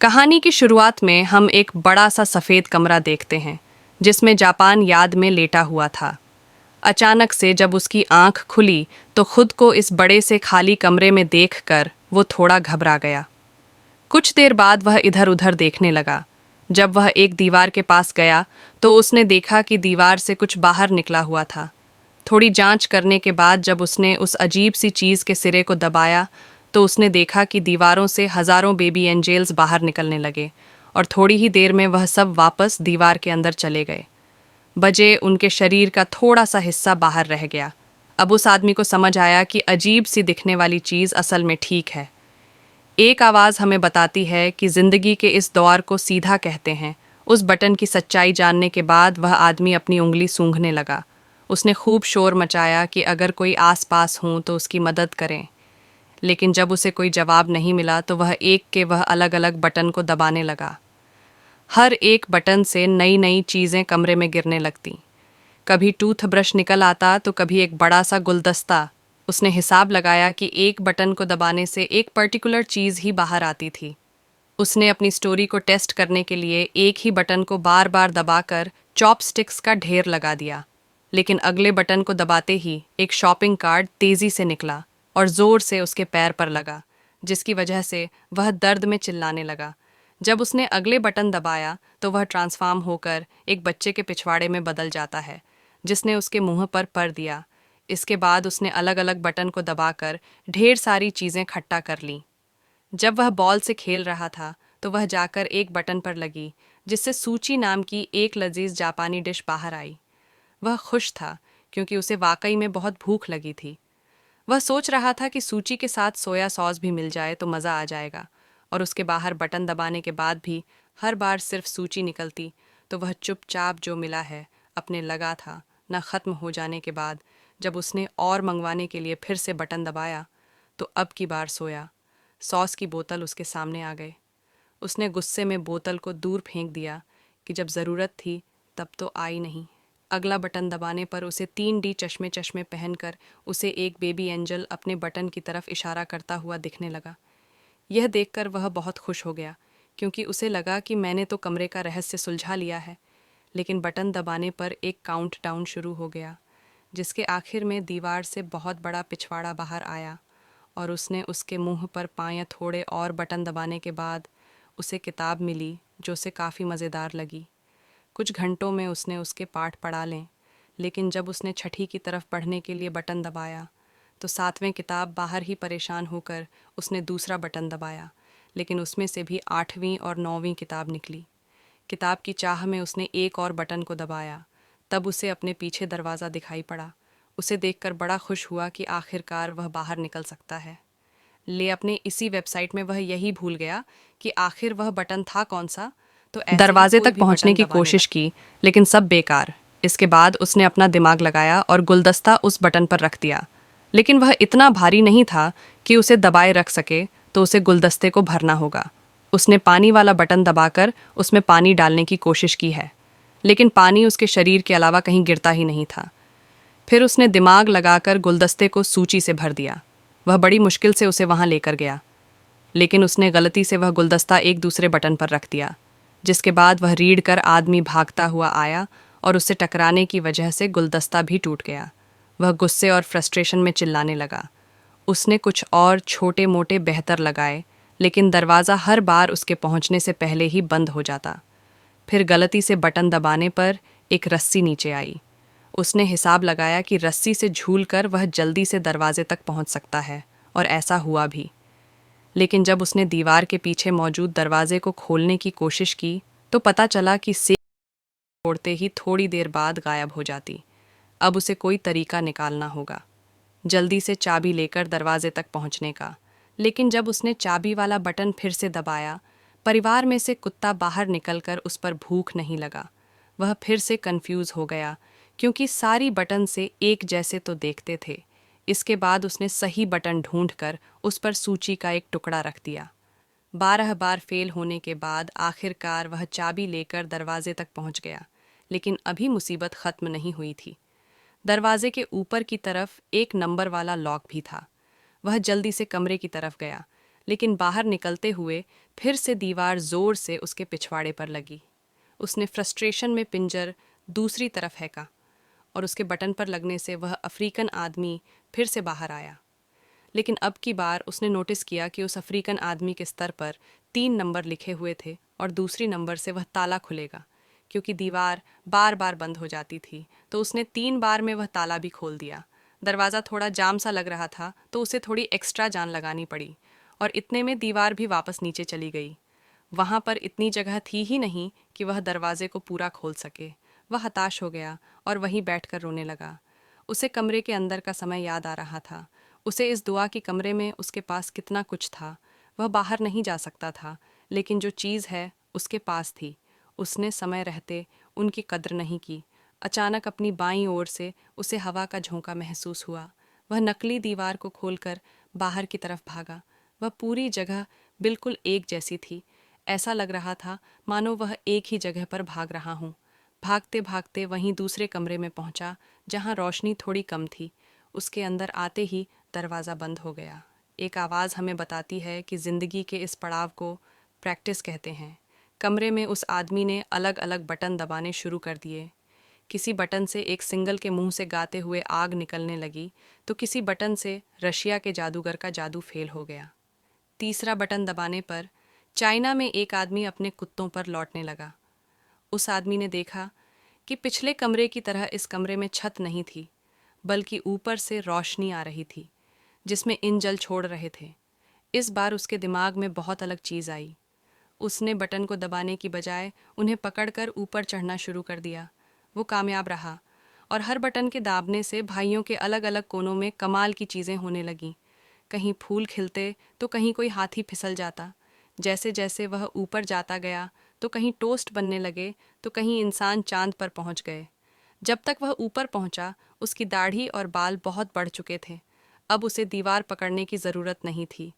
कहानी की शुरुआत में हम एक बड़ा सा सफ़ेद कमरा देखते हैं जिसमें जापान याद में लेटा हुआ था। अचानक से जब उसकी आंख खुली तो खुद को इस बड़े से खाली कमरे में देखकर वो थोड़ा घबरा गया। कुछ देर बाद वह इधर उधर देखने लगा। जब वह एक दीवार के पास गया तो उसने देखा कि दीवार से कुछ बाहर निकला हुआ था। थोड़ी जांच करने के बाद जब उसने उस अजीब सी चीज़ के सिरे को दबाया तो उसने देखा कि दीवारों से हज़ारों बेबी एंजेल्स बाहर निकलने लगे और थोड़ी ही देर में वह सब वापस दीवार के अंदर चले गए। बजे उनके शरीर का थोड़ा सा हिस्सा बाहर रह गया। अब उस आदमी को समझ आया कि अजीब सी दिखने वाली चीज़ असल में ठीक है। एक आवाज़ हमें बताती है कि ज़िंदगी के इस दौर को सीधा कहते हैं। उस बटन की सच्चाई जानने के बाद वह आदमी अपनी उंगली सूंघने लगा। उसने खूब शोर मचाया कि अगर कोई आस पास हो तो उसकी मदद करें, लेकिन जब उसे कोई जवाब नहीं मिला तो वह अलग अलग बटन को दबाने लगा। हर एक बटन से नई नई चीज़ें कमरे में गिरने लगती। कभी टूथब्रश निकल आता तो कभी एक बड़ा सा गुलदस्ता। उसने हिसाब लगाया कि एक बटन को दबाने से एक पर्टिकुलर चीज़ ही बाहर आती थी। उसने अपनी स्टोरी को टेस्ट करने के लिए एक ही बटन को बार बार दबाकर चॉपस्टिक्स का ढेर लगा दिया, लेकिन अगले बटन को दबाते ही एक शॉपिंग कार्ट तेज़ी से निकला और ज़ोर से उसके पैर पर लगा, जिसकी वजह से वह दर्द में चिल्लाने लगा। जब उसने अगले बटन दबाया तो वह ट्रांसफॉर्म होकर एक बच्चे के पिछवाड़े में बदल जाता है, जिसने उसके मुंह पर दिया। इसके बाद उसने अलग अलग बटन को दबाकर ढेर सारी चीज़ें इकट्ठा कर लीं। जब वह बॉल से खेल रहा था तो वह जाकर एक बटन पर लगी, जिससे सूची नाम की एक लजीज जापानी डिश बाहर आई। वह खुश था क्योंकि उसे वाकई में बहुत भूख लगी थी। वह सोच रहा था कि सूची के साथ सोया सॉस भी मिल जाए तो मज़ा आ जाएगा, और उसके बाहर बटन दबाने के बाद भी हर बार सिर्फ सूची निकलती तो वह चुपचाप जो मिला है अपने लगा था। न ख़त्म हो जाने के बाद जब उसने और मंगवाने के लिए फिर से बटन दबाया तो अब की बार सोया सॉस की बोतल उसके सामने आ गए। उसने गुस्से में बोतल को दूर फेंक दिया कि जब ज़रूरत थी तब तो आई नहीं। अगला बटन दबाने पर उसे 3D चश्मे चश्मे पहनकर उसे एक बेबी एंजल अपने बटन की तरफ इशारा करता हुआ दिखने लगा। यह देखकर वह बहुत खुश हो गया क्योंकि उसे लगा कि मैंने तो कमरे का रहस्य सुलझा लिया है। लेकिन बटन दबाने पर एक काउंटडाउन शुरू हो गया, जिसके आखिर में दीवार से बहुत बड़ा पिछवाड़ा बाहर आया और उसने उसके मुंह पर पाया। थोड़े और बटन दबाने के बाद उसे किताब मिली जो उसे काफ़ी मज़ेदार लगी। कुछ घंटों में उसने उसके पाठ पढ़ा लें, लेकिन जब उसने छठी की तरफ पढ़ने के लिए बटन दबाया तो 7वें किताब बाहर ही परेशान होकर उसने दूसरा बटन दबाया, लेकिन उसमें से भी 8वीं और 9वीं किताब निकली। किताब की चाह में उसने एक और बटन को दबाया, तब उसे अपने पीछे दरवाज़ा दिखाई पड़ा। उसे देखकर बड़ा खुश हुआ कि आखिरकार वह बाहर निकल सकता है। ले अपने इसी वेबसाइट में वह यही भूल गया कि आखिर वह बटन था कौन सा, तो ऐसे ही दरवाजे कोई तक भी पहुंचने बटन की दबाने कोशिश की, लेकिन सब बेकार। इसके बाद उसने अपना दिमाग लगाया और गुलदस्ता उस बटन पर रख दिया, लेकिन वह इतना भारी नहीं था कि उसे दबाए रख सके, तो उसे गुलदस्ते को भरना होगा। उसने पानी वाला बटन दबाकर उसमें पानी डालने की कोशिश की है, लेकिन पानी उसके शरीर के अलावा कहीं गिरता ही नहीं था। फिर उसने दिमाग लगाकर गुलदस्ते को सूची से भर दिया। वह बड़ी मुश्किल से उसे वहां लेकर गया, लेकिन उसने गलती से वह गुलदस्ता एक दूसरे बटन पर रख दिया, जिसके बाद वह रीढ़ कर आदमी भागता हुआ आया और उससे टकराने की वजह से गुलदस्ता भी टूट गया। वह गुस्से और फ्रस्ट्रेशन में चिल्लाने लगा। उसने कुछ और छोटे मोटे बेहतर लगाए, लेकिन दरवाज़ा हर बार उसके पहुंचने से पहले ही बंद हो जाता। फिर गलती से बटन दबाने पर एक रस्सी नीचे आई। उसने हिसाब लगाया कि रस्सी से झूलकर वह जल्दी से दरवाजे तक पहुंच सकता है, और ऐसा हुआ भी। लेकिन जब उसने दीवार के पीछे मौजूद दरवाजे को खोलने की कोशिश की तो पता चला कि सेब तोड़ते ही थोड़ी देर बाद गायब हो जाती। अब उसे कोई तरीका निकालना होगा, जल्दी से चाबी लेकर दरवाजे तक पहुंचने का। लेकिन जब उसने चाबी वाला बटन फिर से दबाया, परिवार में से कुत्ता बाहर निकलकर उस पर भूख नहीं लगा। वह फिर से कंफ्यूज हो गया क्योंकि सारी बटन से एक जैसे तो देखते थे। इसके बाद उसने सही बटन ढूंढकर उस पर सूची का एक टुकड़ा रख दिया। 12 बार फेल होने के बाद आखिरकार वह चाबी लेकर दरवाजे तक पहुंच गया, लेकिन अभी मुसीबत ख़त्म नहीं हुई थी। दरवाजे के ऊपर की तरफ एक नंबर वाला लॉक भी था। वह जल्दी से कमरे की तरफ गया, लेकिन बाहर निकलते हुए फिर से दीवार जोर से उसके पिछवाड़े पर लगी। उसने फ्रस्ट्रेशन में पिंजर दूसरी तरफ फेंका और उसके बटन पर लगने से वह अफ्रीकन आदमी फिर से बाहर आया। लेकिन अब की बार उसने नोटिस किया कि उस अफ्रीकन आदमी के स्तर पर 3 नंबर लिखे हुए थे और दूसरी नंबर से वह ताला खुलेगा। क्योंकि दीवार बार बार बंद हो जाती थी तो उसने 3 बार में वह ताला भी खोल दिया। दरवाज़ा थोड़ा जाम सा लग रहा था तो उसे थोड़ी एक्स्ट्रा जान लगानी पड़ी और इतने में दीवार भी वापस नीचे चली गई। वहाँ पर इतनी जगह थी ही नहीं कि वह दरवाजे को पूरा खोल सके। वह हताश हो गया और वहीं बैठकर रोने लगा। उसे कमरे के अंदर का समय याद आ रहा था। उसे इस दुआ की कमरे में उसके पास कितना कुछ था। वह बाहर नहीं जा सकता था, लेकिन जो चीज़ है उसके पास थी। उसने समय रहते उनकी कद्र नहीं की। अचानक अपनी बाईं ओर से उसे हवा का झोंका महसूस हुआ। वह नकली दीवार को खोलकर बाहर की तरफ भागा। वह पूरी जगह बिल्कुल एक जैसी थी। ऐसा लग रहा था मानो वह एक ही जगह पर भाग रहा हूँ। भागते भागते वहीं दूसरे कमरे में पहुंचा जहां रोशनी थोड़ी कम थी। उसके अंदर आते ही दरवाज़ा बंद हो गया। एक आवाज़ हमें बताती है कि ज़िंदगी के इस पड़ाव को प्रैक्टिस कहते हैं। कमरे में उस आदमी ने अलग अलग बटन दबाने शुरू कर दिए। किसी बटन से एक सिंगल के मुंह से गाते हुए आग निकलने लगी तो किसी बटन से रशिया के जादूगर का जादू फेल हो गया। तीसरा बटन दबाने पर चाइना में एक आदमी अपने कुत्तों पर लौटने लगा। उस आदमी ने देखा कि पिछले कमरे की तरह इस कमरे में छत नहीं थी, बल्कि ऊपर से रोशनी आ रही थी जिसमें इन जल छोड़ रहे थे। इस बार उसके दिमाग में बहुत अलग चीज़ आई। उसने बटन को दबाने की बजाय उन्हें पकड़कर ऊपर चढ़ना शुरू कर दिया। वो कामयाब रहा और हर बटन के दाबने से भाइयों के अलग अलग कोनों में कमाल की चीज़ें होने लगीं। कहीं फूल खिलते तो कहीं कोई हाथी फिसल जाता। जैसे जैसे वह ऊपर जाता गया तो कहीं टोस्ट बनने लगे तो कहीं इंसान चांद पर पहुंच गए। जब तक वह ऊपर पहुंचा उसकी दाढ़ी और बाल बहुत बढ़ चुके थे। अब उसे दीवार पकड़ने की ज़रूरत नहीं थी।